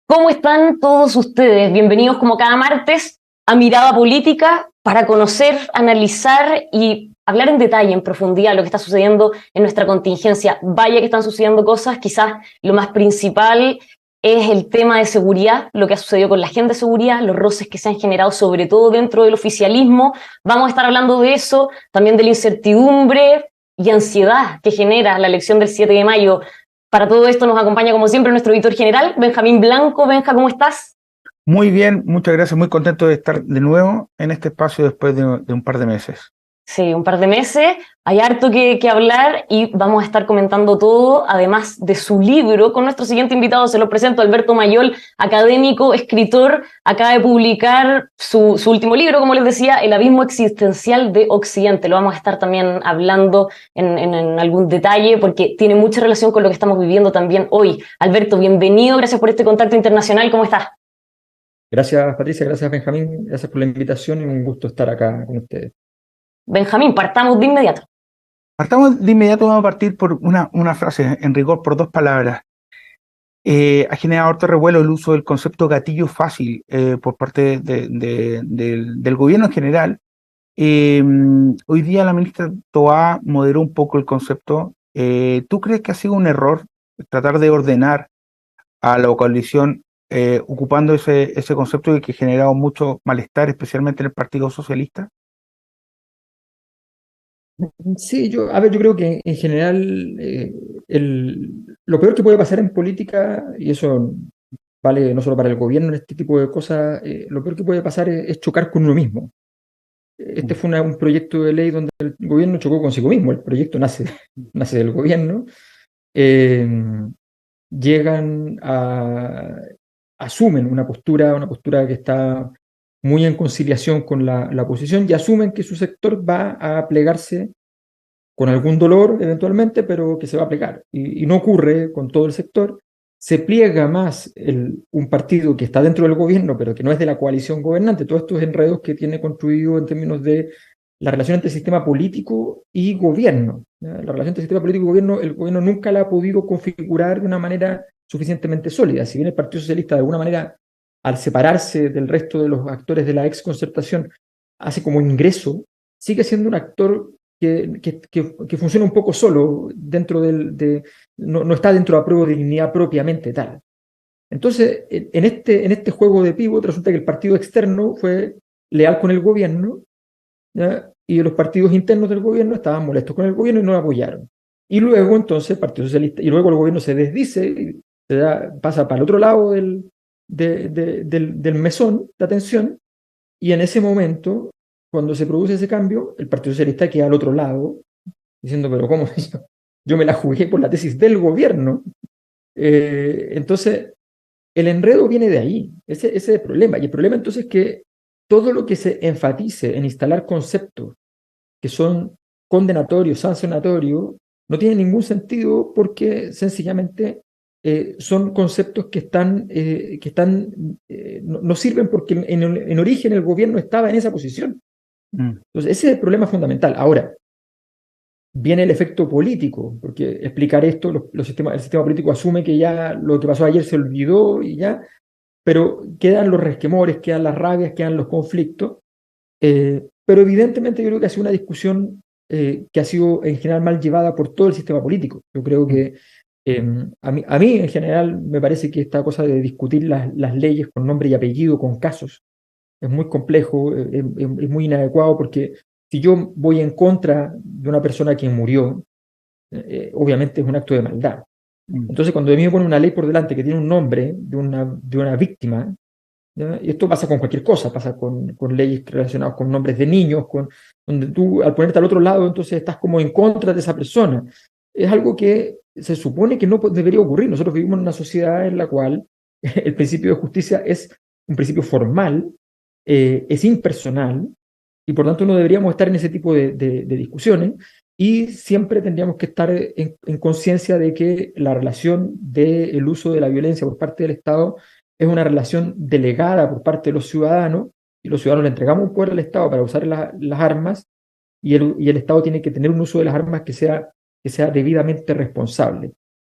¿Cómo están todos ustedes? Bienvenidos como cada martes a Mirada Política para conocer, analizar y hablar en detalle, en profundidad, lo que está sucediendo en nuestra contingencia. Vaya que están sucediendo cosas, quizás lo más principal es el tema de seguridad, lo que ha sucedido con la agenda de seguridad, los roces que se han generado sobre todo dentro del oficialismo. Vamos a estar hablando de eso, también de la incertidumbre y ansiedad que genera la elección del 7 de mayo. Para todo esto nos acompaña, como siempre, nuestro editor general, Benjamín Blanco. Benja, ¿cómo estás? Muy bien, muchas gracias, muy contento de estar de nuevo en este espacio después de un par de meses. Sí, un par de meses, hay harto que hablar y vamos a estar comentando todo, además de su libro, con nuestro siguiente invitado, se lo presento, Alberto Mayol, académico, escritor, acaba de publicar su último libro, como les decía, El abismo existencial de Occidente. Lo vamos a estar también hablando en algún detalle, porque tiene mucha relación con lo que estamos viviendo también hoy. Alberto, bienvenido, gracias por este contacto internacional, ¿cómo estás? Gracias, Patricia, gracias, Benjamín, gracias por la invitación y un gusto estar acá con ustedes. Benjamín, partamos de inmediato. Partamos de inmediato, vamos a partir por una frase, en rigor, por dos palabras. Ha generado harto revuelo el uso del concepto gatillo fácil por parte del gobierno en general. Hoy día la ministra Toá moderó un poco el concepto. ¿Tú crees que ha sido un error tratar de ordenar a la coalición ocupando ese concepto y que ha generado mucho malestar, especialmente en el Partido Socialista? Sí, yo creo que en general lo peor que puede pasar en política, y eso vale no solo para el gobierno en este tipo de cosas, lo peor que puede pasar es chocar con uno mismo. Este fue un proyecto de ley donde el gobierno chocó consigo mismo, el proyecto nace del gobierno. eh, Llegan asumen una postura que está muy en conciliación con la oposición y asumen que su sector va a plegarse con algún dolor eventualmente, pero que se va a plegar. Y no ocurre con todo el sector. Se pliega más un partido que está dentro del gobierno, pero que no es de la coalición gobernante. Todos estos enredos que tiene construido en términos de la relación entre sistema político y gobierno. ¿Ya? La relación entre sistema político y gobierno, el gobierno nunca la ha podido configurar de una manera suficientemente sólida. Si bien el Partido Socialista, de alguna manera, al separarse del resto de los actores de la ex concertación, hace como ingreso, sigue siendo un actor que funciona un poco solo dentro no está dentro de la prueba de dignidad propiamente tal. Entonces, en este juego de pívot resulta que el partido externo fue leal con el gobierno, ¿ya? Y los partidos internos del gobierno estaban molestos con el gobierno y no lo apoyaron. Y luego entonces el Partido Socialista, y luego el gobierno se desdice, y pasa para el otro lado del mesón de atención, y en ese momento, cuando se produce ese cambio, el Partido Socialista queda al otro lado, diciendo, pero ¿cómo? Yo me la jugué por la tesis del gobierno. Entonces, el enredo viene de ahí, ese es el problema. Y el problema entonces es que todo lo que se enfatice en instalar conceptos que son condenatorios, sancionatorios, no tiene ningún sentido porque sencillamente son conceptos no sirven porque en origen el gobierno estaba en esa posición. Mm. Entonces, ese es el problema fundamental. Ahora, viene el efecto político, porque explicar esto, el sistema político asume que ya lo que pasó ayer se olvidó y ya, pero quedan los resquemores, quedan las rabias, quedan los conflictos. Pero evidentemente yo creo que ha sido una discusión que ha sido en general mal llevada por todo el sistema político. Yo creo Mm. que a mí en general me parece que esta cosa de discutir las leyes con nombre y apellido, con casos, es muy complejo, es muy inadecuado porque si yo voy en contra de una persona que murió, obviamente es un acto de maldad. Mm. Entonces cuando a mí me pone una ley por delante que tiene un nombre de una víctima, ¿ya? Y esto pasa con cualquier cosa, pasa con leyes relacionadas con nombres de niños, donde tú al ponerte al otro lado, entonces estás como en contra de esa persona. Es algo que se supone que no debería ocurrir. Nosotros vivimos en una sociedad en la cual el principio de justicia es un principio formal, es impersonal, y por tanto no deberíamos estar en ese tipo de discusiones, y siempre tendríamos que estar en conciencia de que la relación del uso de la violencia por parte del Estado es una relación delegada por parte de los ciudadanos, y los ciudadanos le entregamos un poder al Estado para usar las armas, y el Estado tiene que tener un uso de las armas que sea debidamente responsable.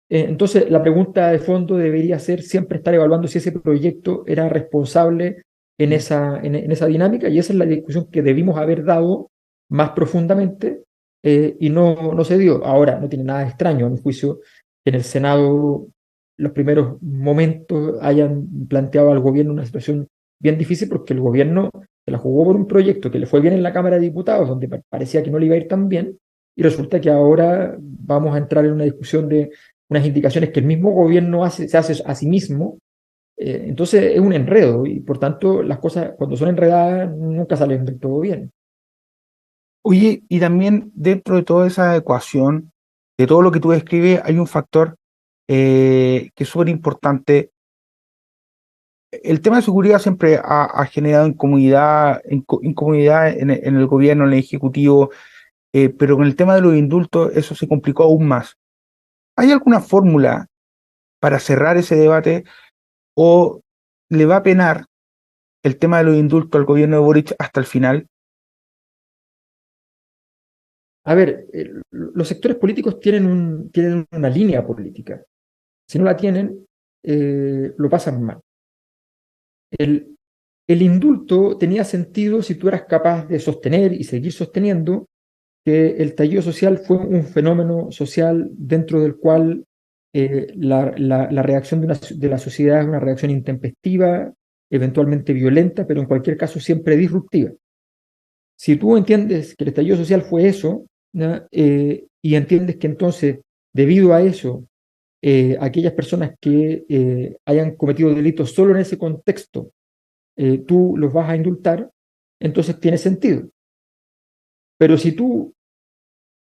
Entonces, la pregunta de fondo debería ser siempre estar evaluando si ese proyecto era responsable en esa dinámica, y esa es la discusión que debimos haber dado más profundamente, y no se dio. Ahora, no tiene nada de extraño, a mi juicio, que en el Senado los primeros momentos hayan planteado al gobierno una situación bien difícil, porque el gobierno se la jugó por un proyecto que le fue bien en la Cámara de Diputados, donde parecía que no le iba a ir tan bien, y resulta que ahora vamos a entrar en una discusión de unas indicaciones que el mismo gobierno se hace a sí mismo. Entonces es un enredo, y por tanto las cosas cuando son enredadas nunca salen del todo bien. Oye, y también dentro de toda esa ecuación, de todo lo que tú describes, hay un factor que es súper importante. El tema de seguridad siempre ha generado incomodidad en el gobierno, en el ejecutivo, pero con el tema de los indultos eso se complicó aún más. ¿Hay alguna fórmula para cerrar ese debate o le va a penar el tema de los indultos al gobierno de Boric hasta el final? A ver, los sectores políticos tienen una línea política. Si no la tienen, lo pasan mal. El, el indulto tenía sentido si tú eras capaz de sostener y seguir sosteniendo que el estallido social fue un fenómeno social dentro del cual la reacción de la sociedad es una reacción intempestiva, eventualmente violenta, pero en cualquier caso siempre disruptiva. Si tú entiendes que el estallido social fue eso, ¿no? Y entiendes que entonces, debido a eso, aquellas personas que hayan cometido delitos solo en ese contexto, tú los vas a indultar, entonces tiene sentido. Pero si tú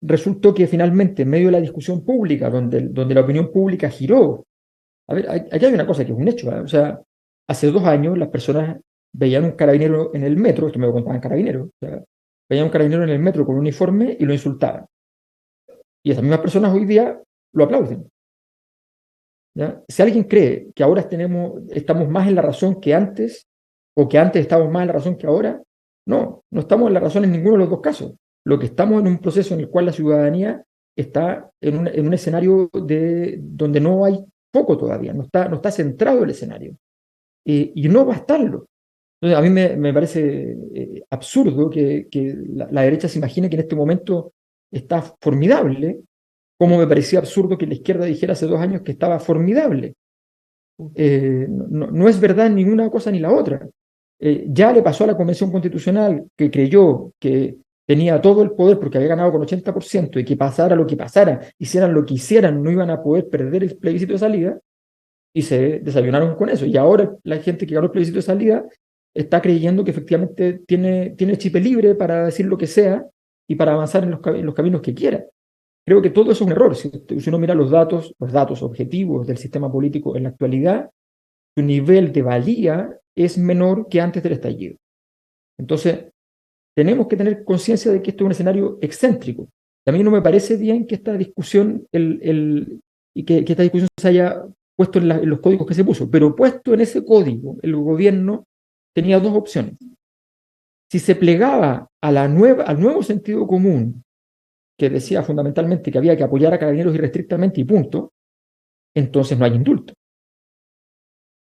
resultó que finalmente, en medio de la discusión pública, donde la opinión pública giró, a ver, aquí hay una cosa que es un hecho, ¿eh? O sea, hace 2 años las personas veían un carabinero en el metro, esto me lo contaban carabineros, o sea, veían un carabinero en el metro con un uniforme y lo insultaban. Y esas mismas personas hoy día lo aplauden. ¿Ya? Si alguien cree que ahora estamos más en la razón que antes, o que antes estábamos más en la razón que ahora, no estamos en la razón en ninguno de los dos casos. Lo que estamos en un proceso en el cual la ciudadanía está en un escenario donde no hay foco todavía, no está centrado el escenario, y no va a estarlo. Entonces, a mí me parece absurdo que la derecha se imagine que en este momento está formidable, como me parecía absurdo que la izquierda dijera hace 2 años que estaba formidable. No es verdad ni una cosa ni la otra. Ya le pasó a la Convención Constitucional, que creyó que tenía todo el poder porque había ganado con 80%, y que pasara lo que pasara, hicieran lo que hicieran, no iban a poder perder el plebiscito de salida, y se desayunaron con eso. Y ahora la gente que ganó el plebiscito de salida está creyendo que efectivamente tiene chip libre para decir lo que sea y para avanzar en los caminos que quiera. Creo que todo eso es un error. Si uno mira los datos objetivos del sistema político en la actualidad, su nivel de valía es menor que antes del estallido. Entonces, tenemos que tener conciencia de que esto es un escenario excéntrico. A mí no me parece bien que esta discusión y que esta discusión se haya puesto en los códigos que se puso, pero puesto en ese código, el gobierno tenía dos opciones. Si se plegaba al nuevo sentido común, que decía fundamentalmente que había que apoyar a Carabineros irrestrictamente y punto, entonces no hay indulto.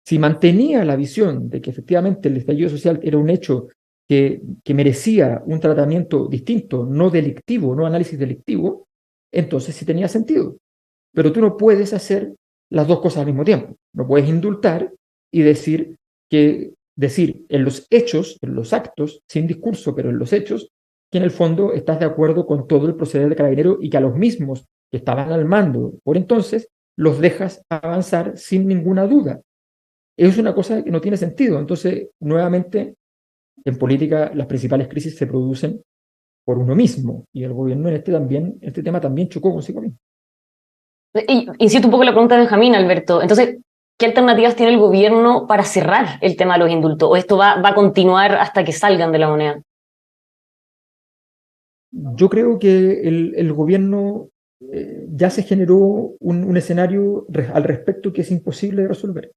Si mantenía la visión de que efectivamente el estallido social era un hecho que merecía un tratamiento distinto, no delictivo, no análisis delictivo, entonces sí tenía sentido. Pero tú no puedes hacer las dos cosas al mismo tiempo. No puedes indultar y decir en los hechos, en los actos, sin discurso, pero en los hechos, que en el fondo estás de acuerdo con todo el proceder de Carabinero, y que a los mismos que estaban al mando por entonces los dejas avanzar sin ninguna duda. Es una cosa que no tiene sentido. Entonces, nuevamente, en política las principales crisis se producen por uno mismo, y el gobierno en este tema también chocó consigo mismo. Insisto un poco en la pregunta de Benjamín, Alberto. Entonces, ¿qué alternativas tiene el gobierno para cerrar el tema de los indultos? ¿O esto va a continuar hasta que salgan de la moneda? Yo creo que el gobierno ya se generó un escenario al respecto que es imposible de resolver.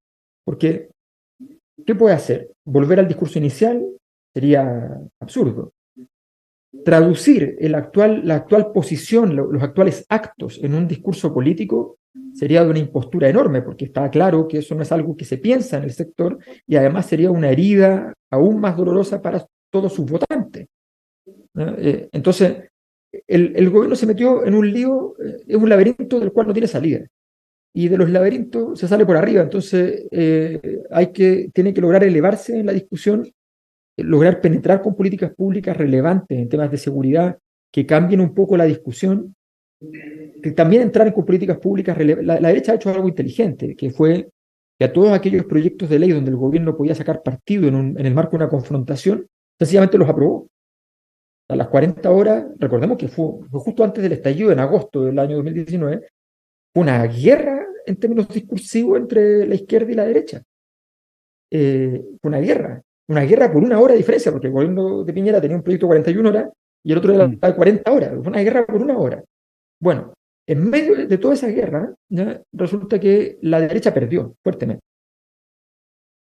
Porque, ¿qué puede hacer? ¿Volver al discurso inicial? Sería absurdo. Traducir la actual posición, los actuales actos en un discurso político sería de una impostura enorme, porque está claro que eso no es algo que se piensa en el sector, y además sería una herida aún más dolorosa para todos sus votantes, ¿no? Entonces, el gobierno se metió en un lío, es un laberinto del cual no tiene salida. Y de los laberintos se sale por arriba, entonces tiene que lograr elevarse en la discusión, lograr penetrar con políticas públicas relevantes en temas de seguridad que cambien un poco la discusión, que también entrar con políticas públicas la derecha ha hecho algo inteligente, que fue que a todos aquellos proyectos de ley donde el gobierno podía sacar partido en el marco de una confrontación, sencillamente los aprobó. A las 40 horas, recordemos que fue justo antes del estallido, en agosto del año 2019, fue una guerra en términos discursivos entre la izquierda y la derecha. Fue una guerra por una hora de diferencia, porque el gobierno de Piñera tenía un proyecto de 41 horas y el otro era de 40 horas. Fue una guerra por una hora. Bueno, en medio de toda esa guerra, ¿ya? Resulta que la derecha perdió fuertemente.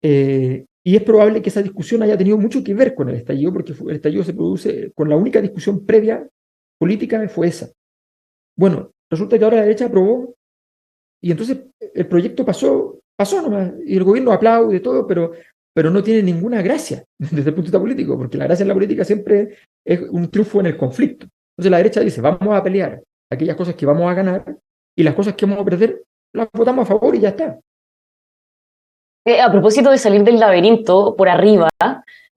Y es probable que esa discusión haya tenido mucho que ver con el estallido, porque el estallido se produce con la única discusión previa política fue esa. Bueno, resulta que ahora la derecha aprobó y entonces el proyecto pasó nomás, y el gobierno aplaude todo, pero no tiene ninguna gracia desde el punto de vista político, porque la gracia en la política siempre es un triunfo en el conflicto. Entonces la derecha dice, vamos a pelear aquellas cosas que vamos a ganar y las cosas que vamos a perder las votamos a favor y ya está. A propósito de salir del laberinto por arriba,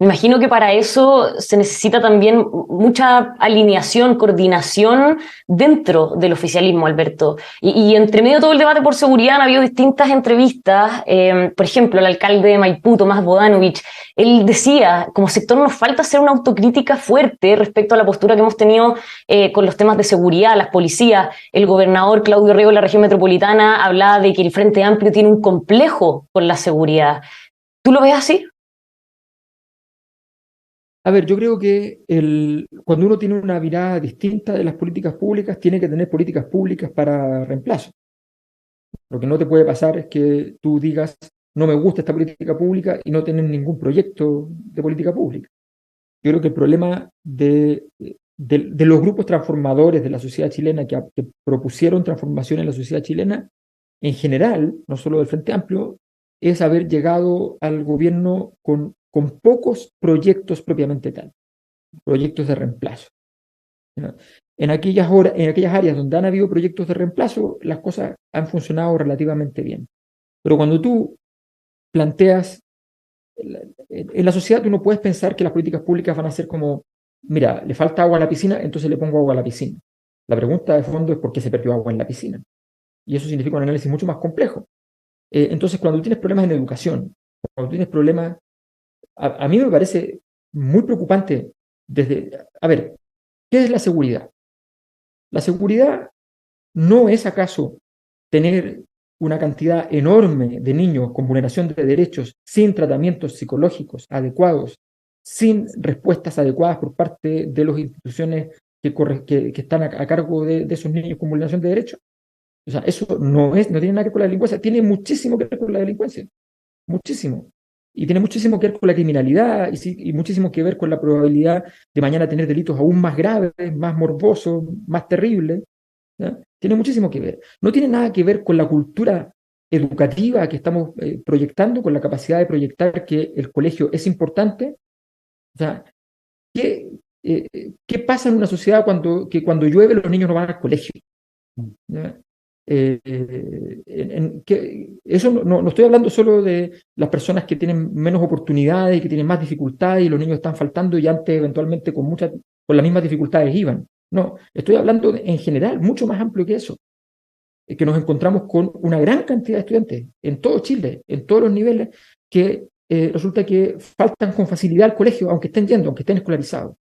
me imagino que para eso se necesita también mucha alineación, coordinación dentro del oficialismo, Alberto. Y entre medio de todo el debate por seguridad han habido distintas entrevistas. Por ejemplo, el alcalde de Maipú, Tomás Bodanovich, él decía, como sector nos falta hacer una autocrítica fuerte respecto a la postura que hemos tenido con los temas de seguridad, las policías. El gobernador Claudio Rego de la región metropolitana hablaba de que el Frente Amplio tiene un complejo con la seguridad. ¿Tú lo ves así? A ver, yo creo que cuando uno tiene una mirada distinta de las políticas públicas, tiene que tener políticas públicas para reemplazo. Lo que no te puede pasar es que tú digas, no me gusta esta política pública y no tener ningún proyecto de política pública. Yo creo que el problema de los grupos transformadores de la sociedad chilena que propusieron transformación en la sociedad chilena, en general, no solo del Frente Amplio, es haber llegado al gobierno con pocos proyectos propiamente tal, proyectos de reemplazo. ¿No? En aquellas áreas donde han habido proyectos de reemplazo, las cosas han funcionado relativamente bien. Pero cuando tú planteas, en la sociedad tú no puedes pensar que las políticas públicas van a ser como, mira, le falta agua a la piscina, entonces le pongo agua a la piscina. La pregunta de fondo es por qué se perdió agua en la piscina. Y eso significa un análisis mucho más complejo. Entonces, cuando tienes problemas en educación, cuando tienes problemas, a mí me parece muy preocupante a ver, ¿qué es la seguridad? La seguridad no es acaso tener una cantidad enorme de niños con vulneración de derechos sin tratamientos psicológicos adecuados, sin respuestas adecuadas por parte de las instituciones que están a cargo de esos niños con vulneración de derechos. O sea, eso no tiene nada que ver con la delincuencia, tiene muchísimo que ver con la delincuencia, muchísimo. Y tiene muchísimo que ver con la criminalidad y muchísimo que ver con la probabilidad de mañana tener delitos aún más graves, más morbosos, más terribles. ¿Ya? Tiene muchísimo que ver. No tiene nada que ver con la cultura educativa que estamos proyectando, con la capacidad de proyectar que el colegio es importante. O sea, ¿qué pasa en una sociedad cuando llueve los niños no van al colegio? ¿Ya? Eso no estoy hablando solo de las personas que tienen menos oportunidades y que tienen más dificultades y los niños están faltando y antes eventualmente con las mismas dificultades iban. No, estoy hablando en general, mucho más amplio que eso, que nos encontramos con una gran cantidad de estudiantes en todo Chile, en todos los niveles, que resulta que faltan con facilidad al colegio, aunque estén yendo, aunque estén escolarizados.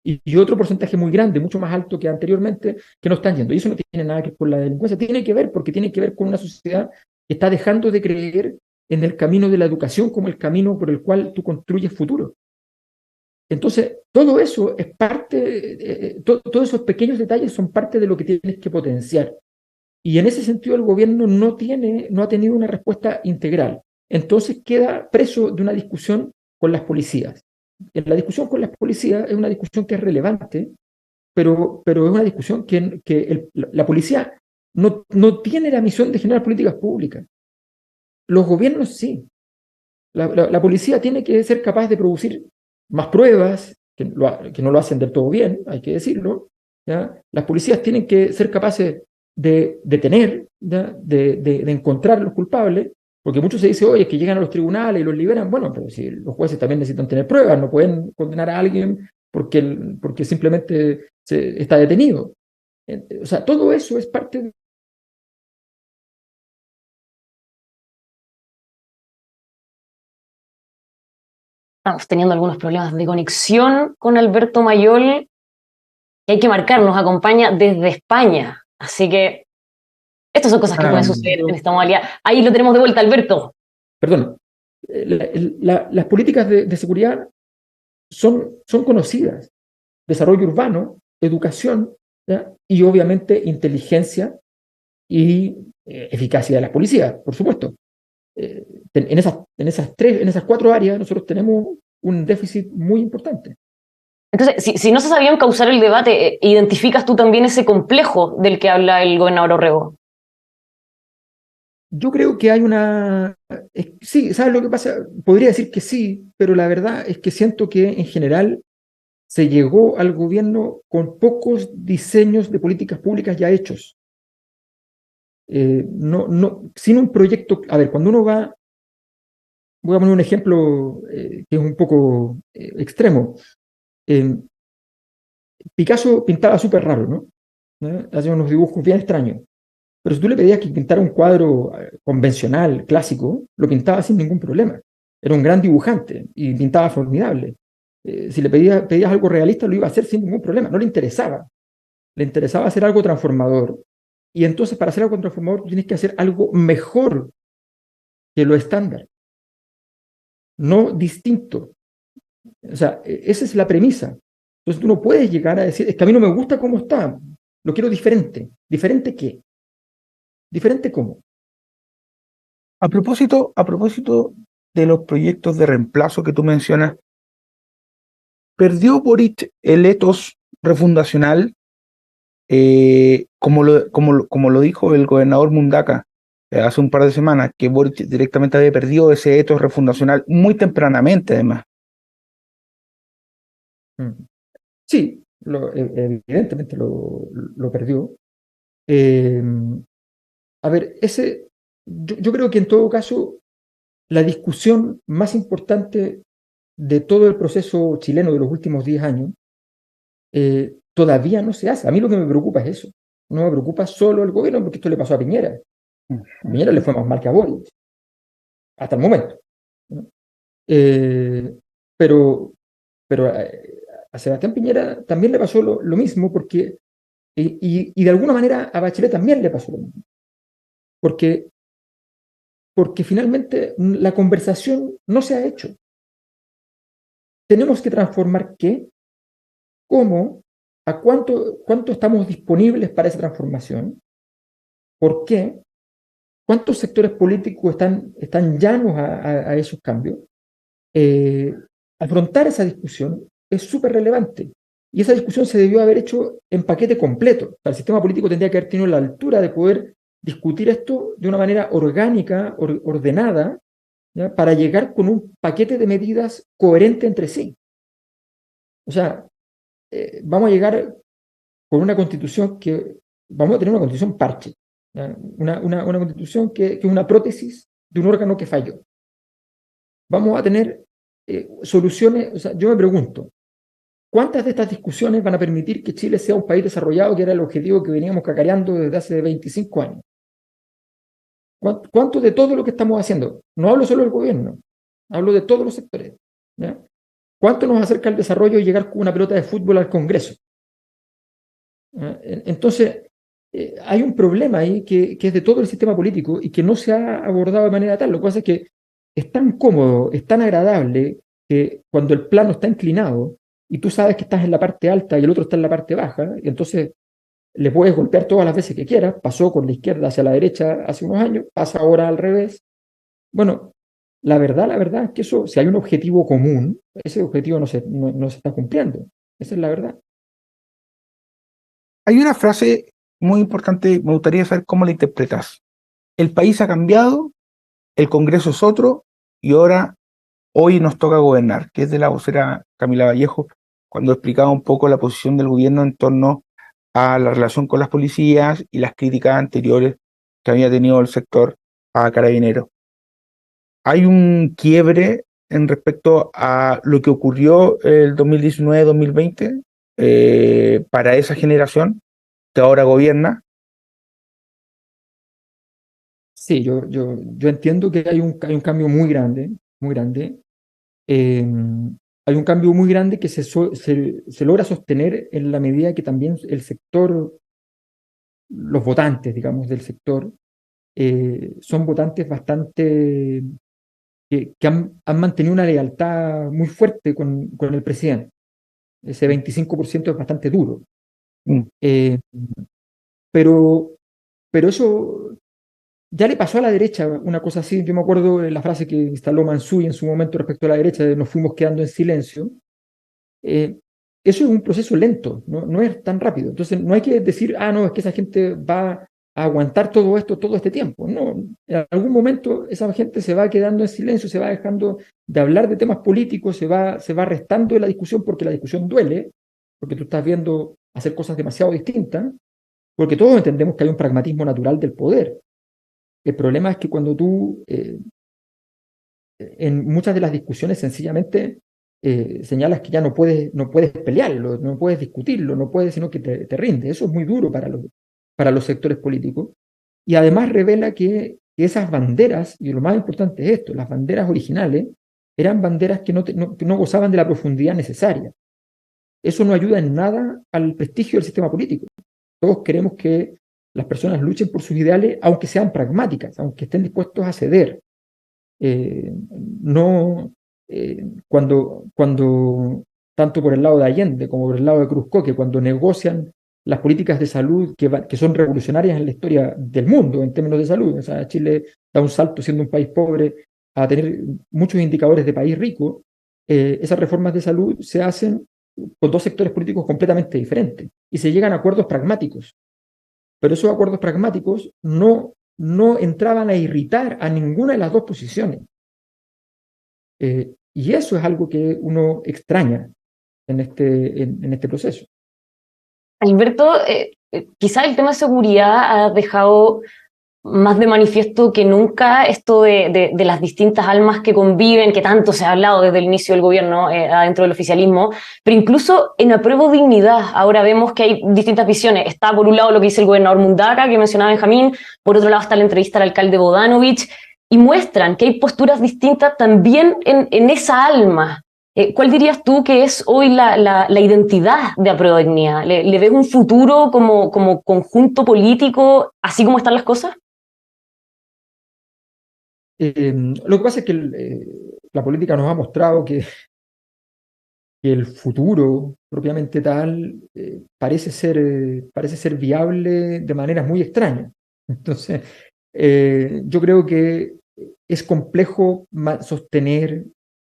Y otro porcentaje muy grande, mucho más alto que anteriormente, que no están yendo. Y eso no tiene nada que ver con la delincuencia, tiene que ver porque tiene que ver con una sociedad que está dejando de creer en el camino de la educación como el camino por el cual tú construyes futuro. Entonces, todo eso es parte, todos esos pequeños detalles son parte de lo que tienes que potenciar. Y en ese sentido el gobierno no ha tenido una respuesta integral. Entonces queda preso de una discusión con las policías. En la discusión con las policías es una discusión que es relevante, pero es una discusión que la policía no tiene la misión de generar políticas públicas. Los gobiernos sí. La policía tiene que ser capaz de producir más pruebas, que no lo hacen del todo bien, hay que decirlo. ¿Ya? Las policías tienen que ser capaces de detener, ¿ya? De encontrar a los culpables, porque muchos se dice, oye, es que llegan a los tribunales y los liberan. Bueno, pero si los jueces también necesitan tener pruebas, no pueden condenar a alguien porque simplemente está detenido. O sea, todo eso es parte de... Estamos teniendo algunos problemas de conexión con Alberto Mayol, que hay que marcar, nos acompaña desde España. Así que estas son cosas que pueden suceder en esta modalidad. Ahí lo tenemos de vuelta, Alberto. Perdón, las políticas de seguridad son conocidas. Desarrollo urbano, educación, ¿ya? Y obviamente inteligencia y eficacia de las policías, por supuesto. En esas cuatro áreas nosotros tenemos un déficit muy importante. Entonces, si no se sabían causar el debate, ¿identificas tú también ese complejo del que habla el gobernador Orrego? Yo creo que hay sí, ¿sabes lo que pasa? Podría decir que sí, pero la verdad es que siento que en general se llegó al gobierno con pocos diseños de políticas públicas ya hechos. Sin un proyecto. A ver, cuando uno va, voy a poner un ejemplo que es un poco extremo. Picasso pintaba súper raro, ¿no? Hacía unos dibujos bien extraños. Pero si tú le pedías que pintara un cuadro convencional, clásico, lo pintaba sin ningún problema. Era un gran dibujante y pintaba formidable. Si le pedías algo realista, lo iba a hacer sin ningún problema. No le interesaba. Le interesaba hacer algo transformador. Y entonces, para hacer algo transformador, tienes que hacer algo mejor que lo estándar, no distinto. O sea, esa es la premisa. Entonces, tú no puedes llegar a decir, es que a mí no me gusta cómo está, lo quiero diferente. ¿Diferente qué? ¿Diferente cómo? A propósito de los proyectos de reemplazo que tú mencionas, ¿perdió Boric el etos refundacional? Como lo dijo el gobernador Mundaca hace un par de semanas, que Boric directamente había perdido ese etos refundacional muy tempranamente, además. Sí, evidentemente lo perdió. A ver, yo creo que en todo caso, la discusión más importante de todo el proceso chileno de los últimos 10 años todavía no se hace. A mí lo que me preocupa es eso. No me preocupa solo el gobierno, porque esto le pasó a Piñera. A Piñera le fue más mal que a Boric, hasta el momento, ¿no? Pero a Sebastián Piñera también le pasó lo mismo, y de alguna manera a Bachelet también le pasó lo mismo. Porque finalmente la conversación no se ha hecho. Tenemos que transformar qué, cómo, a cuánto estamos disponibles para esa transformación, por qué, cuántos sectores políticos están llanos a esos cambios. Afrontar esa discusión es súper relevante. Y esa discusión se debió haber hecho en paquete completo. O sea, el sistema político tendría que haber tenido la altura de poder discutir esto de una manera orgánica, ordenada, ¿ya? Para llegar con un paquete de medidas coherente entre sí. O sea, vamos a llegar con una constitución vamos a tener una constitución parche, ¿ya? Una constitución que es una prótesis de un órgano que falló. Vamos a tener soluciones. O sea, yo me pregunto, ¿cuántas de estas discusiones van a permitir que Chile sea un país desarrollado, que era el objetivo que veníamos cacareando desde hace 25 años? ¿Cuánto de todo lo que estamos haciendo? No hablo solo del gobierno, hablo de todos los sectores, ¿ya? ¿Cuánto nos acerca al desarrollo y llegar con una pelota de fútbol al Congreso? Entonces, hay un problema ahí que es de todo el sistema político y que no se ha abordado de manera tal. Lo que pasa es que es tan cómodo, es tan agradable, que cuando el plano está inclinado y tú sabes que estás en la parte alta y el otro está en la parte baja, y entonces le puedes golpear todas las veces que quieras. Pasó con la izquierda hacia la derecha hace unos años, pasa ahora al revés. Bueno, la verdad es que eso, si hay un objetivo común, ese objetivo no se está cumpliendo. Esa es la verdad. Hay una frase muy importante, me gustaría saber cómo la interpretas. El país ha cambiado, el Congreso es otro, y ahora, hoy nos toca gobernar, que es de la vocera Camila Vallejo, cuando explicaba un poco la posición del gobierno en torno a la relación con las policías y las críticas anteriores que había tenido el sector a Carabineros. Hay un quiebre en respecto a lo que ocurrió el 2019-2020 para esa generación que ahora gobierna. Sí, yo entiendo que hay un cambio muy grande, muy grande. Eh, Hay un cambio muy grande que se logra sostener en la medida que también el sector, los votantes, digamos, del sector, son votantes bastante que han mantenido una lealtad muy fuerte con el presidente. Ese 25% es bastante duro. Mm. Eh, pero, pero eso ya le pasó a la derecha una cosa así. Yo me acuerdo de la frase que instaló Mansuy en su momento respecto a la derecha, de nos fuimos quedando en silencio. Eh, Eso es un proceso lento, no es tan rápido. Entonces no hay que decir, ah, no, es que esa gente va a aguantar todo esto todo este tiempo. No, en algún momento esa gente se va quedando en silencio, se va dejando de hablar de temas políticos, se va restando de la discusión porque la discusión duele, porque tú estás viendo hacer cosas demasiado distintas, porque todos entendemos que hay un pragmatismo natural del poder. El problema es que cuando tú, en muchas de las discusiones, sencillamente señalas que ya no puedes pelearlo, no puedes discutirlo, no puedes, sino que te rinde. Eso es muy duro para los sectores políticos. Y además revela que esas banderas, y lo más importante es esto, las banderas originales, eran banderas que no gozaban de la profundidad necesaria. Eso no ayuda en nada al prestigio del sistema político. Todos queremos que las personas luchen por sus ideales, aunque sean pragmáticas, aunque estén dispuestos a ceder. No, cuando, tanto por el lado de Allende como por el lado de Cruzco, que cuando negocian las políticas de salud que son revolucionarias en la historia del mundo en términos de salud, o sea, Chile da un salto siendo un país pobre a tener muchos indicadores de país rico, esas reformas de salud se hacen con dos sectores políticos completamente diferentes y se llegan a acuerdos pragmáticos, pero esos acuerdos pragmáticos no entraban a irritar a ninguna de las dos posiciones. Y eso es algo que uno extraña en este proceso. Alberto, quizá el tema de seguridad ha dejado más de manifiesto que nunca esto de las distintas almas que conviven, que tanto se ha hablado desde el inicio del gobierno adentro del oficialismo, pero incluso en Apruebo Dignidad ahora vemos que hay distintas visiones. Está por un lado lo que dice el gobernador Mundaca, que mencionaba Benjamín, por otro lado está la entrevista al alcalde Bodanovich, y muestran que hay posturas distintas también en esa alma. ¿Cuál dirías tú que es hoy la identidad de Apruebo Dignidad? ¿Le ves un futuro como conjunto político, así como están las cosas? Lo que pasa es que la política nos ha mostrado que el futuro propiamente tal parece ser viable de maneras muy extrañas. Entonces, yo creo que es complejo sostener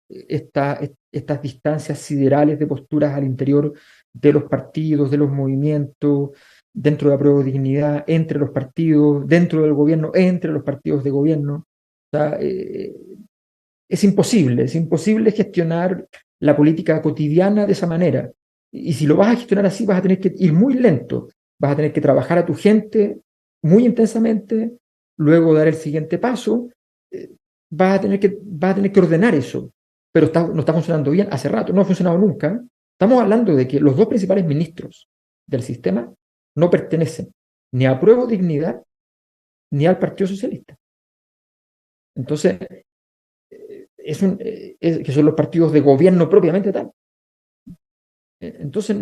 estas distancias siderales de posturas al interior de los partidos, de los movimientos, dentro de Apruebo Dignidad, entre los partidos, dentro del gobierno, entre los partidos de gobierno. O sea, es imposible gestionar la política cotidiana de esa manera. Y si lo vas a gestionar así, vas a tener que ir muy lento, vas a tener que trabajar a tu gente muy intensamente, luego dar el siguiente paso, vas a tener que ordenar eso, pero no está funcionando bien hace rato, no ha funcionado nunca. Estamos hablando de que los dos principales ministros del sistema no pertenecen ni a Apruebo Dignidad ni al Partido Socialista. Entonces, que son los partidos de gobierno propiamente tal. Entonces,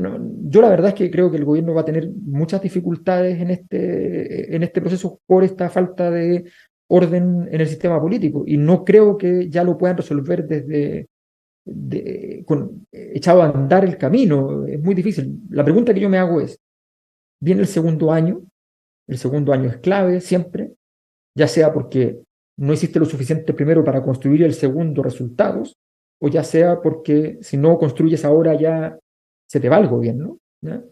yo la verdad es que creo que el gobierno va a tener muchas dificultades en este proceso por esta falta de orden en el sistema político y no creo que ya lo puedan resolver echado a andar el camino. Es muy difícil. La pregunta que yo me hago es, viene el segundo año es clave siempre, ya sea porque no hiciste lo suficiente primero para construir el segundo resultados, o ya sea porque si no construyes ahora ya se te va el gobierno, ¿ya?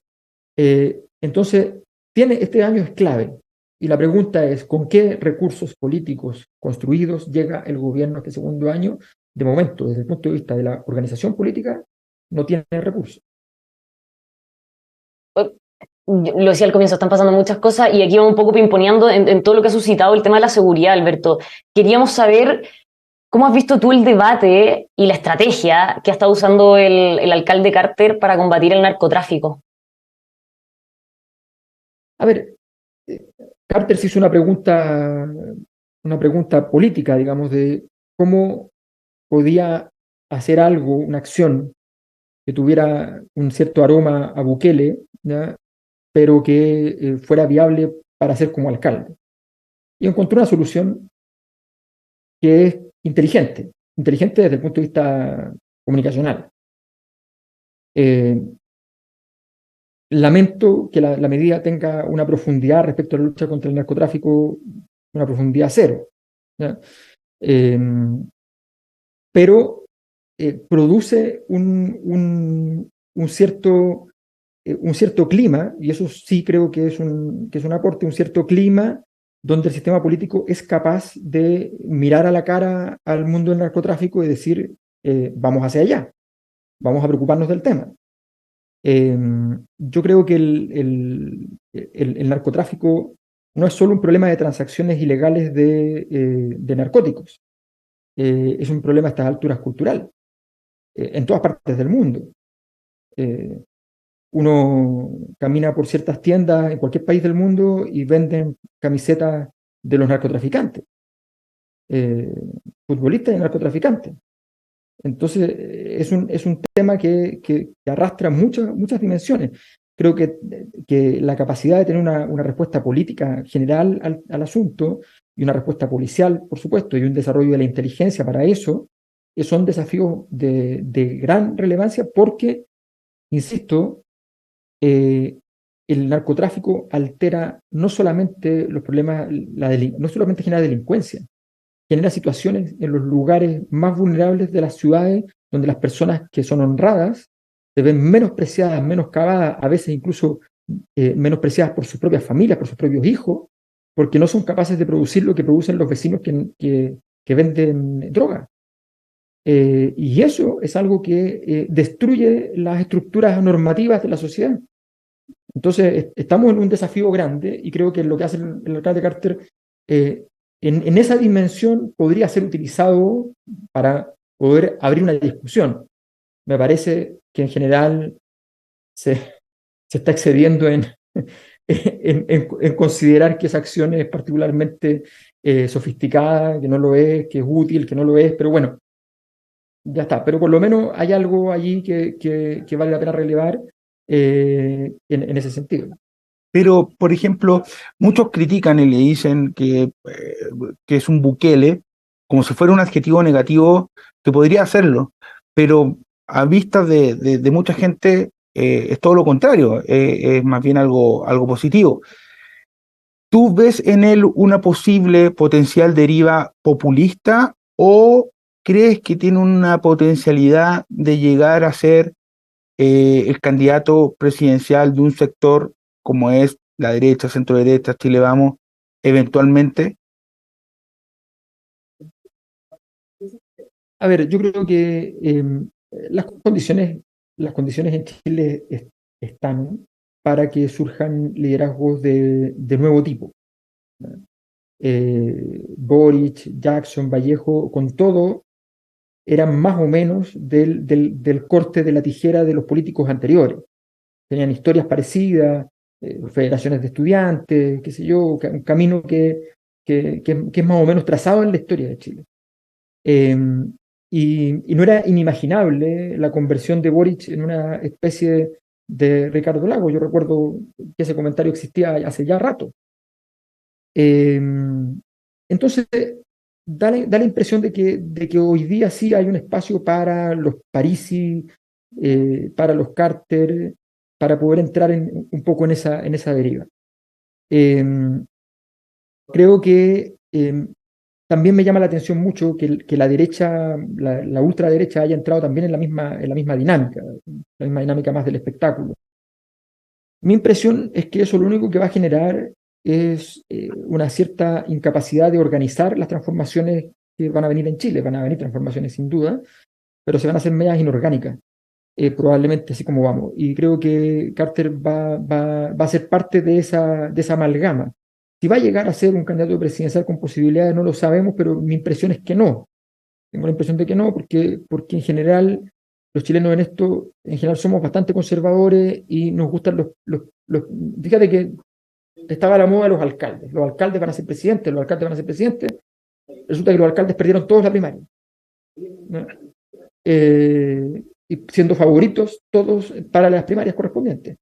Entonces, este año es clave. Y la pregunta es, ¿con qué recursos políticos construidos llega el gobierno a este segundo año? De momento, desde el punto de vista de la organización política, no tiene recursos. Lo decía al comienzo, están pasando muchas cosas y aquí vamos un poco pimponeando en todo lo que ha suscitado el tema de la seguridad, Alberto. Queríamos saber cómo has visto tú el debate y la estrategia que ha estado usando el alcalde Carter para combatir el narcotráfico. A ver, Carter se hizo una pregunta política, digamos, de cómo podía hacer algo, una acción que tuviera un cierto aroma a Bukele, ¿ya? Pero que fuera viable para ser como alcalde. Y encontró una solución que es inteligente desde el punto de vista comunicacional. Lamento que la medida tenga una profundidad respecto a la lucha contra el narcotráfico, una profundidad cero, ¿ya? Pero produce un cierto clima, y eso sí creo que es un aporte, un cierto clima donde el sistema político es capaz de mirar a la cara al mundo del narcotráfico y decir, vamos hacia allá, vamos a preocuparnos del tema. Yo creo que el narcotráfico no es solo un problema de transacciones ilegales de narcóticos, es un problema a estas alturas cultural, en todas partes del mundo. Uno camina por ciertas tiendas en cualquier país del mundo y venden camisetas de los narcotraficantes, futbolistas y narcotraficantes. Entonces, es un tema que arrastra muchas dimensiones. Creo que la capacidad de tener una respuesta política general al asunto y una respuesta policial, por supuesto, y un desarrollo de la inteligencia para eso, son desafíos de gran relevancia porque, insisto, el narcotráfico altera no solamente los problemas, no solamente genera delincuencia, genera situaciones en los lugares más vulnerables de las ciudades donde las personas que son honradas se ven menospreciadas, menoscabadas, a veces incluso menospreciadas por sus propias familias, por sus propios hijos, porque no son capaces de producir lo que producen los vecinos que venden droga. Y eso es algo que destruye las estructuras normativas de la sociedad. Entonces, estamos en un desafío grande y creo que lo que hace el alcalde Carter en esa dimensión podría ser utilizado para poder abrir una discusión. Me parece que en general se está excediendo en considerar que esa acción es particularmente sofisticada, que no lo es, que es útil, que no lo es, pero bueno, ya está. Pero por lo menos hay algo allí que vale la pena relevar en ese sentido. Pero, por ejemplo, muchos critican y le dicen que es un Bukele, como si fuera un adjetivo negativo, que podría hacerlo, pero a vista de mucha gente es todo lo contrario, es más bien algo positivo. ¿Tú ves en él una posible potencial deriva populista o crees que tiene una potencialidad de llegar a ser el candidato presidencial de un sector como es la derecha, centro derecha, Chile Vamos, eventualmente? A ver, yo creo que las condiciones en Chile están para que surjan liderazgos de nuevo tipo. Boric, Jackson, Vallejo, con todo, eran más o menos del corte de la tijera de los políticos anteriores. Tenían historias parecidas, federaciones de estudiantes, qué sé yo, un camino que es más o menos trazado en la historia de Chile. Y no era inimaginable la conversión de Boric en una especie de Ricardo Lagos. Yo recuerdo que ese comentario existía hace ya rato. Entonces, da la impresión de que hoy día sí hay un espacio para los Parisi, para los Carter, para poder entrar un poco en esa deriva. Creo que también me llama la atención mucho que la derecha, la ultraderecha haya entrado también en la misma dinámica, la misma dinámica más del espectáculo. Mi impresión es que eso lo único que va a generar es una cierta incapacidad de organizar las transformaciones que van a venir en Chile. Van a venir transformaciones sin duda, pero se van a hacer medias inorgánicas, probablemente así como vamos. Y creo que Carter va a ser parte de esa amalgama. Si va a llegar a ser un candidato presidencial con posibilidades, no lo sabemos, pero mi impresión es que no. Tengo la impresión de que no, porque en general los chilenos en esto, en general somos bastante conservadores y nos gustan fíjate que estaba a la moda de los alcaldes. Los alcaldes van a ser presidentes, los alcaldes van a ser presidentes. Resulta que los alcaldes perdieron todos la primaria, ¿no? Y siendo favoritos todos para las primarias correspondientes.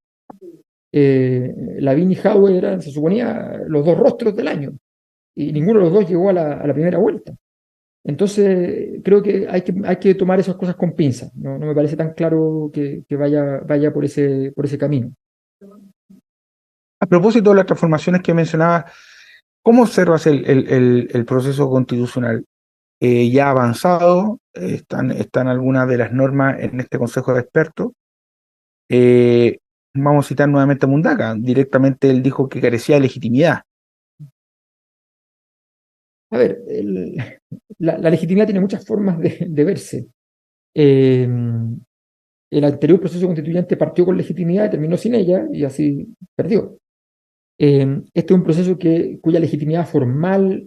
Lavín y Jadwe eran, se suponía, los dos rostros del año, y ninguno de los dos llegó a la primera vuelta. Entonces, creo que hay que tomar esas cosas con pinzas. No me parece tan claro que vaya por ese camino. A propósito de las transformaciones que mencionabas, ¿cómo observas el proceso constitucional? Ya avanzado, están algunas de las normas en este Consejo de Expertos. Vamos a citar nuevamente a Mundaca. Directamente él dijo que carecía de legitimidad. A ver, la legitimidad tiene muchas formas de verse. El anterior proceso constituyente partió con legitimidad y terminó sin ella, y así perdió. Este es un proceso cuya legitimidad formal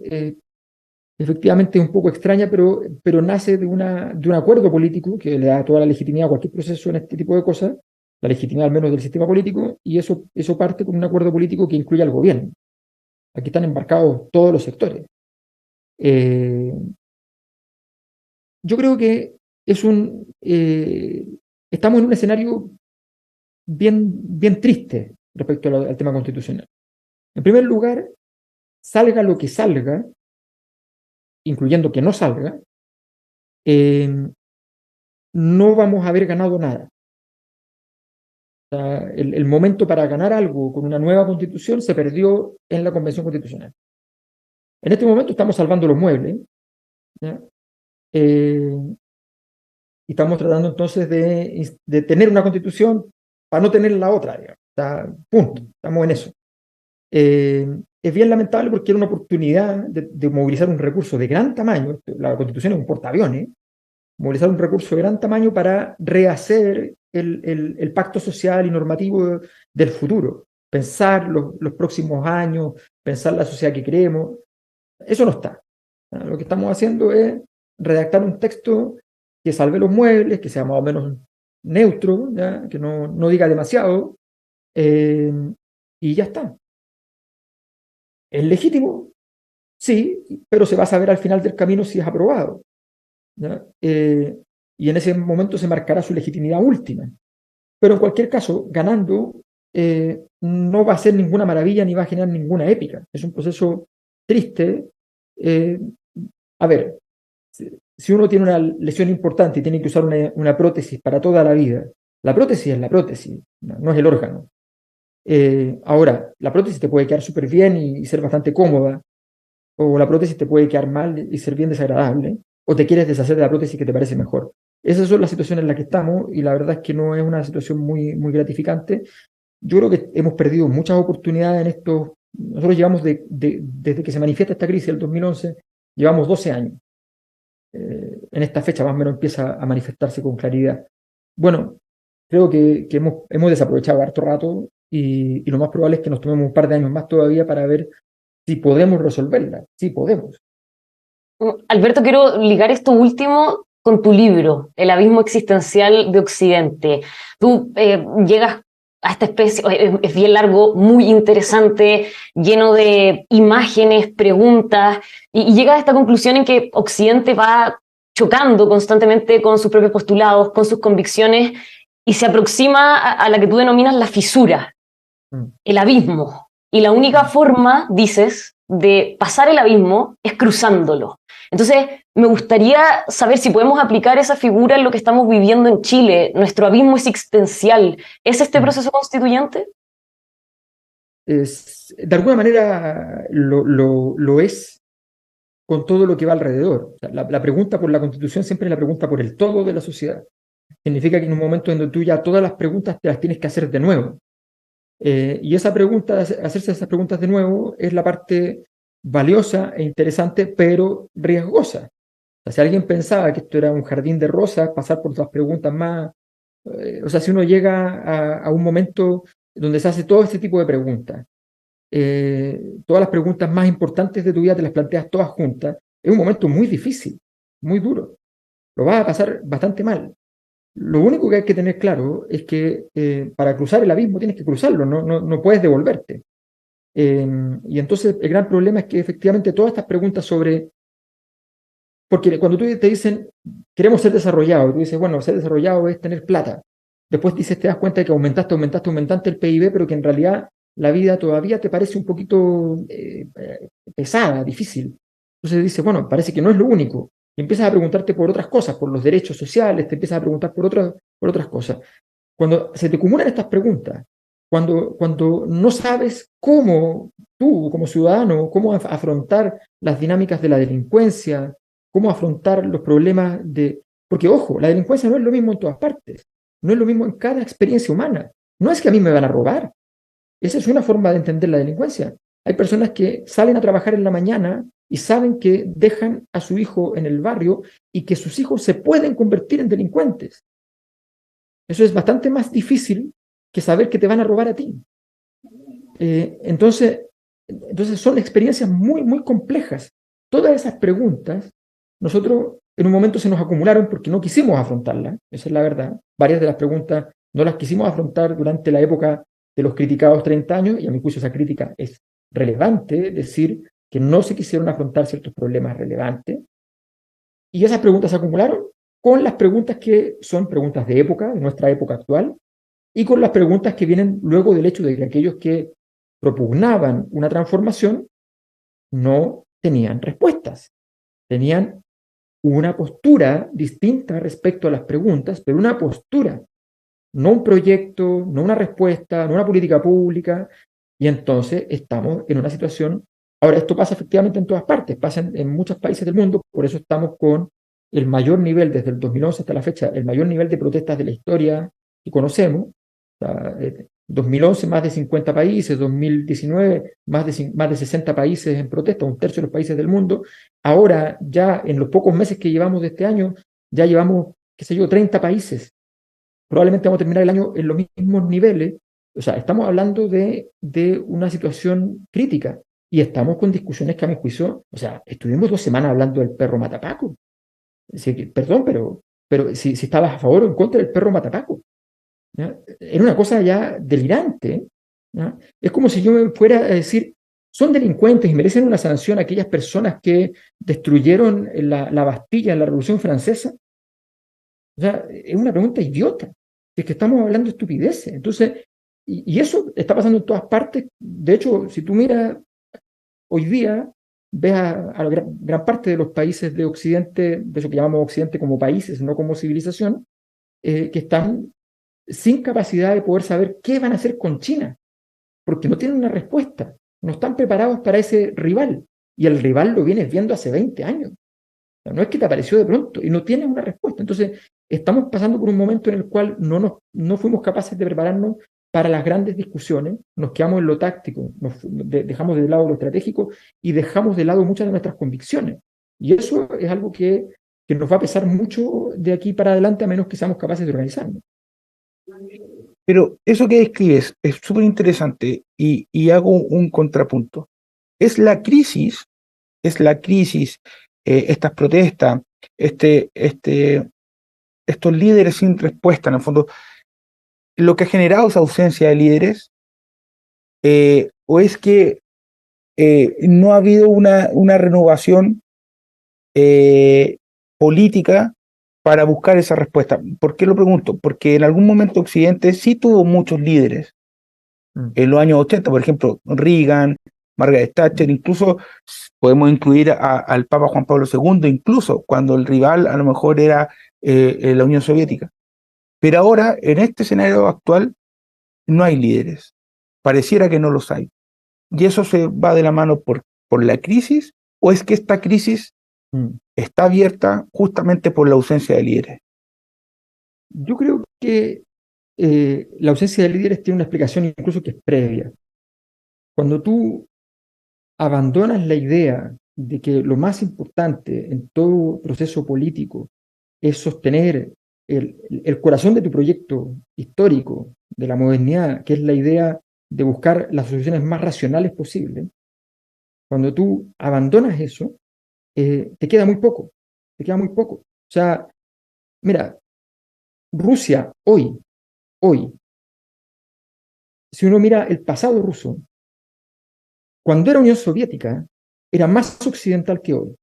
efectivamente es un poco extraña, pero nace de un acuerdo político que le da toda la legitimidad a cualquier proceso en este tipo de cosas, la legitimidad al menos del sistema político, y eso parte con un acuerdo político que incluye al gobierno. Aquí están embarcados todos los sectores. Yo creo que estamos en un escenario bien triste respecto al tema constitucional. En primer lugar, salga lo que salga, incluyendo que no salga, no vamos a haber ganado nada. O sea, el momento para ganar algo con una nueva constitución se perdió en la Convención Constitucional. En este momento estamos salvando los muebles, ¿ya? Y estamos tratando entonces de tener una constitución para no tener la otra, digamos. Punto, estamos en eso. Es bien lamentable porque era una oportunidad de movilizar un recurso de gran tamaño. La constitución es un portaaviones, movilizar un recurso de gran tamaño para rehacer el pacto social y normativo del futuro, pensar los próximos años, pensar la sociedad que queremos. Eso no está. Lo que estamos haciendo es redactar un texto que salve los muebles, que sea más o menos neutro, ¿ya? Que no diga demasiado, y ya está. ¿Es legítimo? Sí, pero se va a saber al final del camino si es aprobado, ¿ya? Y en ese momento se marcará su legitimidad última. Pero en cualquier caso, ganando, no va a ser ninguna maravilla ni va a generar ninguna épica. Es un proceso triste. A ver, si uno tiene una lesión importante y tiene que usar una prótesis para toda la vida, la prótesis es la prótesis, no es el órgano. Ahora, la prótesis te puede quedar súper bien y ser bastante cómoda, o la prótesis te puede quedar mal y ser bien desagradable, o te quieres deshacer de la prótesis que te parece mejor. Esas son las situaciones en las que estamos, y la verdad es que no es una situación muy gratificante. Yo creo que hemos perdido muchas oportunidades en estos. Nosotros llevamos desde que se manifiesta esta crisis, el 2011, llevamos 12 años. En esta fecha más o menos empieza a manifestarse con claridad. Bueno, creo que hemos desaprovechado harto rato, y lo más probable es que nos tomemos un par de años más todavía para ver si podemos resolverla. Sí, podemos. Alberto, quiero ligar esto último con tu libro, El abismo existencial de Occidente. Tú llegas a esta especie, es bien largo, muy interesante, lleno de imágenes, preguntas, y llegas a esta conclusión en que Occidente va chocando constantemente con sus propios postulados, con sus convicciones, y se aproxima a la que tú denominas la fisura, el abismo. Y la única forma, dices, de pasar el abismo es cruzándolo. Entonces, me gustaría saber si podemos aplicar esa figura en lo que estamos viviendo en Chile. Nuestro abismo es existencial. ¿Es este proceso constituyente? De alguna manera lo es, con todo lo que va alrededor. O sea, la pregunta por la Constitución siempre es la pregunta por el todo de la sociedad. Significa que en un momento en donde tú ya todas las preguntas te las tienes que hacer de nuevo. Y esa pregunta, hacerse esas preguntas de nuevo, es la parte valiosa e interesante, pero riesgosa. O sea, si alguien pensaba que esto era un jardín de rosas, pasar por las preguntas más... o sea, si uno llega a un momento donde se hace todo este tipo de preguntas, todas las preguntas más importantes de tu vida te las planteas todas juntas, es un momento muy difícil, muy duro. Lo vas a pasar bastante mal. Lo único que hay que tener claro es que para cruzar el abismo tienes que cruzarlo, no puedes devolverte. Y entonces el gran problema es que efectivamente todas estas preguntas sobre... Porque cuando tú te dicen, queremos ser desarrollados, tú dices, bueno, ser desarrollado es tener plata. Después dices, te das cuenta de que aumentaste el PIB, pero que en realidad la vida todavía te parece un poquito pesada, difícil. Entonces dices, bueno, parece que no es lo único. Y empiezas a preguntarte por otras cosas, por los derechos sociales, te empiezas a preguntar por otras cosas. Cuando se te acumulan estas preguntas, cuando no sabes cómo tú, como ciudadano, cómo afrontar las dinámicas de la delincuencia, cómo afrontar los problemas de... Porque, ojo, la delincuencia no es lo mismo en todas partes, no es lo mismo en cada experiencia humana. No es que a mí me van a robar. Esa es una forma de entender la delincuencia. Hay personas que salen a trabajar en la mañana y saben que dejan a su hijo en el barrio y que sus hijos se pueden convertir en delincuentes. Eso es bastante más difícil que saber que te van a robar a ti. Entonces son experiencias muy, muy complejas. Todas esas preguntas, nosotros en un momento se nos acumularon porque no quisimos afrontarlas, esa es la verdad. Varias de las preguntas no las quisimos afrontar durante la época de los criticados 30 años, y a mi juicio esa crítica es relevante, decir que no se quisieron afrontar ciertos problemas relevantes, y esas preguntas se acumularon con las preguntas que son preguntas de época, de nuestra época actual, y con las preguntas que vienen luego del hecho de que aquellos que propugnaban una transformación no tenían respuestas, tenían una postura distinta respecto a las preguntas, pero una postura, no un proyecto, no una respuesta, no una política pública, y entonces estamos en una situación, ahora esto pasa efectivamente en todas partes, pasa en muchos países del mundo, por eso estamos con el mayor nivel, desde el 2011 hasta la fecha, el mayor nivel de protestas de la historia que conocemos. O sea, 2011 más de 50 países, 2019 más de 60 países en protesta, un tercio de los países del mundo. Ahora ya en los pocos meses que llevamos de este año, ya llevamos, qué sé yo, 30 países. Probablemente vamos a terminar el año en los mismos niveles. O sea, estamos hablando de una situación crítica y estamos con discusiones que a mi juicio, o sea, estuvimos 2 semanas hablando del perro matapaco. Perdón, pero si estabas a favor o en contra del perro matapaco. ¿Ya? Era una cosa ya delirante. ¿Ya? Es como si yo me fuera a decir, son delincuentes y merecen una sanción aquellas personas que destruyeron la Bastilla en la Revolución Francesa. O sea, es una pregunta idiota. Es que estamos hablando de estupideces. Entonces, y eso está pasando en todas partes. De hecho, si tú miras hoy día, ves a gran parte de los países de Occidente, de eso que llamamos Occidente como países, no como civilización, que están sin capacidad de poder saber qué van a hacer con China, porque no tienen una respuesta, no están preparados para ese rival, y el rival lo vienes viendo hace 20 años. O sea, no es que te apareció de pronto y no tienes una respuesta. Entonces, estamos pasando por un momento en el cual no fuimos capaces de prepararnos para las grandes discusiones, nos quedamos en lo táctico, dejamos de lado lo estratégico y dejamos de lado muchas de nuestras convicciones. Y eso es algo que nos va a pesar mucho de aquí para adelante, a menos que seamos capaces de organizarnos. Pero eso que describes es súper interesante y hago un contrapunto. Es la crisis, estas protestas, estos líderes sin respuesta, en el fondo, lo que ha generado esa ausencia de líderes, o es que no ha habido una renovación política para buscar esa respuesta. ¿Por qué lo pregunto? Porque en algún momento Occidente sí tuvo muchos líderes. En los años 80, por ejemplo, Reagan, Margaret Thatcher, incluso podemos incluir al Papa Juan Pablo II, incluso cuando el rival a lo mejor era la Unión Soviética. Pero ahora, en este escenario actual, no hay líderes. Pareciera que no los hay. ¿Y eso se va de la mano por la crisis? ¿O es que esta crisis está abierta justamente por la ausencia de líderes? Yo creo que la ausencia de líderes tiene una explicación incluso que es previa. Cuando tú abandonas la idea de que lo más importante en todo proceso político es sostener el corazón de tu proyecto histórico, de la modernidad, que es la idea de buscar las soluciones más racionales posibles, cuando tú abandonas eso, te queda muy poco, te queda muy poco. O sea, mira, Rusia hoy, si uno mira el pasado ruso, cuando era Unión Soviética, era más occidental que hoy.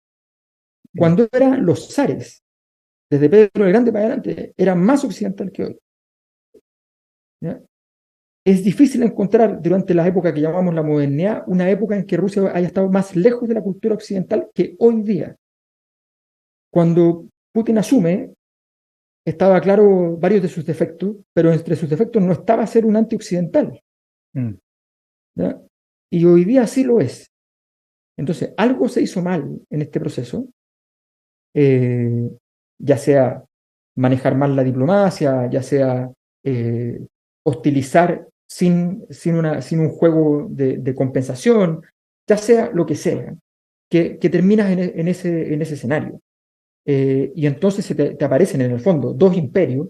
Cuando eran los zares, desde Pedro el Grande para adelante, era más occidental que hoy. ¿Ya? Es difícil encontrar durante la época que llamamos la modernidad una época en que Rusia haya estado más lejos de la cultura occidental que hoy día. Cuando Putin asume, estaba claro varios de sus defectos, pero entre sus defectos no estaba ser un antioccidental. ¿Ya? Y hoy día sí lo es. Entonces, algo se hizo mal en este proceso, ya sea manejar mal la diplomacia, ya sea hostilizar sin un juego de compensación, ya sea lo que sea, que terminas en ese escenario. Y entonces te aparecen en el fondo dos imperios,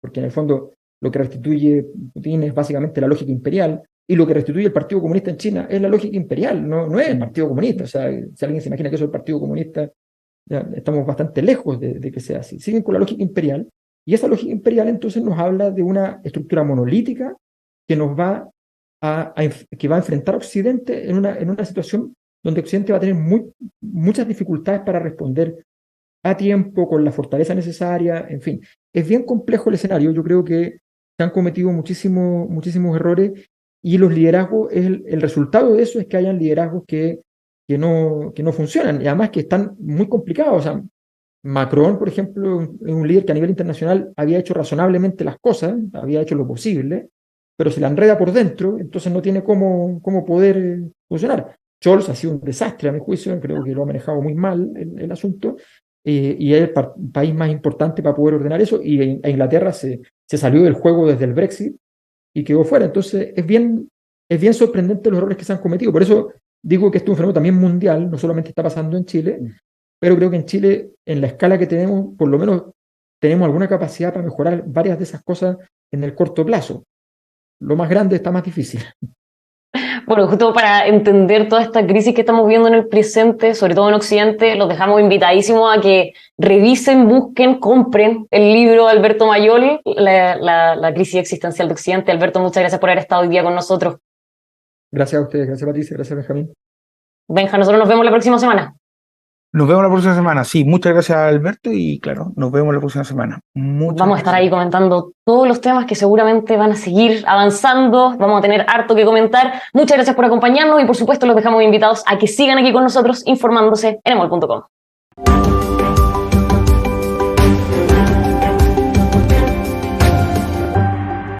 porque en el fondo lo que restituye Putin es básicamente la lógica imperial, y lo que restituye el Partido Comunista en China es la lógica imperial, no es el Partido Comunista. O sea, si alguien se imagina que eso es el Partido Comunista, ya estamos bastante lejos de que sea así. Siguen con la lógica imperial, y esa lógica imperial entonces nos habla de una estructura monolítica que nos va que va a enfrentar a Occidente en una situación donde Occidente va a tener muchas dificultades para responder a tiempo, con la fortaleza necesaria, en fin. Es bien complejo el escenario, yo creo que se han cometido muchísimos errores, y los liderazgos, el resultado de eso es que hayan liderazgos que no funcionan, y además que están muy complicados. O sea, Macron, por ejemplo, es un líder que a nivel internacional había hecho razonablemente las cosas, había hecho lo posible, pero se la enreda por dentro, entonces no tiene cómo poder funcionar. Scholz ha sido un desastre, a mi juicio, creo que lo ha manejado muy mal el asunto, y es el país más importante para poder ordenar eso, y a Inglaterra se salió del juego desde el Brexit y quedó fuera. Entonces es bien sorprendente los errores que se han cometido. Por eso digo que esto es un fenómeno también mundial, no solamente está pasando en Chile, pero creo que en Chile, en la escala que tenemos, por lo menos tenemos alguna capacidad para mejorar varias de esas cosas en el corto plazo. Lo más grande está más difícil. Bueno, justo para entender toda esta crisis que estamos viendo en el presente, sobre todo en Occidente, los dejamos invitadísimos a que revisen, busquen, compren el libro de Alberto Mayol, la crisis existencial de Occidente. Alberto, muchas gracias por haber estado hoy día con nosotros. Gracias a ustedes, gracias Patricia, gracias Benjamín. Benja, nosotros nos vemos la próxima semana. Nos vemos la próxima semana. Sí, muchas gracias Alberto y claro, nos vemos la próxima semana. Vamos a estar ahí comentando todos los temas que seguramente van a seguir avanzando. Vamos a tener harto que comentar. Muchas gracias por acompañarnos y por supuesto los dejamos invitados a que sigan aquí con nosotros informándose en emol.com.